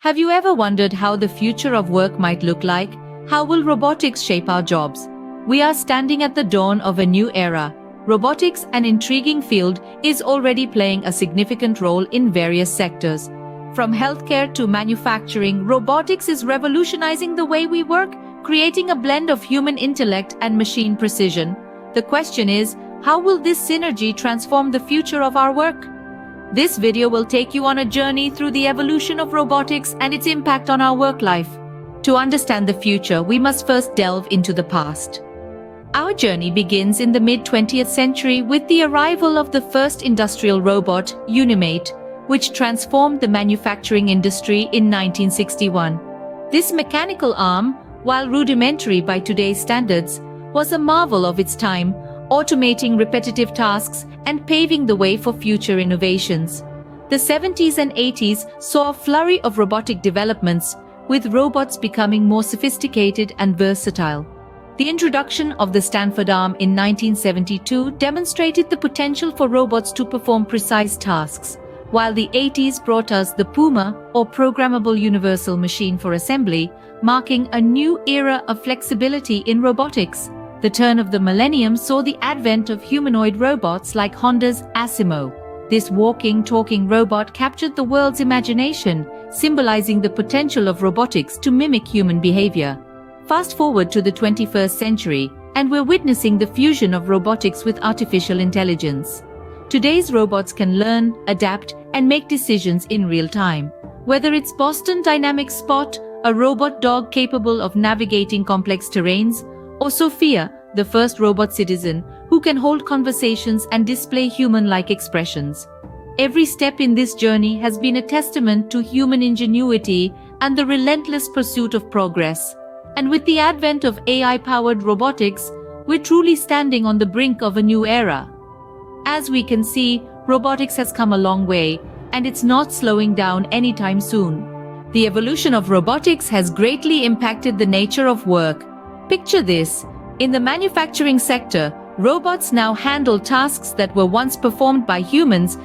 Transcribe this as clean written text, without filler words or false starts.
Have you ever wondered how the future of work might look like? How will robotics shape our jobs? We are standing at the dawn of a new era. Robotics, an intriguing field, is already playing a significant role in various sectors. From healthcare to manufacturing, robotics is revolutionizing the way we work, creating a blend of human intellect and machine precision. The question is, how will this synergy transform the future of our work? This video will take you on a journey through the evolution of robotics and its impact on our work life. To understand the future, we must first delve into the past. Our journey begins in the mid-20th century with the arrival of the first industrial robot, Unimate, which transformed the manufacturing industry in 1961. This mechanical arm, while rudimentary by today's standards, was a marvel of its time, automating repetitive tasks and paving the way for future innovations. The 70s and 80s saw a flurry of robotic developments, with robots becoming more sophisticated and versatile. The introduction of the Stanford arm in 1972 demonstrated the potential for robots to perform precise tasks, while the 80s brought us the Puma, or Programmable Universal Machine for Assembly, marking a new era of flexibility in robotics. The turn of the millennium saw the advent of humanoid robots like Honda's Asimo. This walking, talking robot captured the world's imagination, symbolizing the potential of robotics to mimic human behavior. Fast forward to the 21st century, and we're witnessing the fusion of robotics with artificial intelligence. Today's robots can learn, adapt, and make decisions in real time. Whether it's Boston Dynamics Spot, a robot dog capable of navigating complex terrains, or Sophia, the first robot citizen, who can hold conversations and display human-like expressions. Every step in this journey has been a testament to human ingenuity and the relentless pursuit of progress. And with the advent of AI-powered robotics, we're truly standing on the brink of a new era. As we can see, robotics has come a long way, and it's not slowing down anytime soon. The evolution of robotics has greatly impacted the nature of work. Picture this. In the manufacturing sector, robots now handle tasks that were once performed by humans,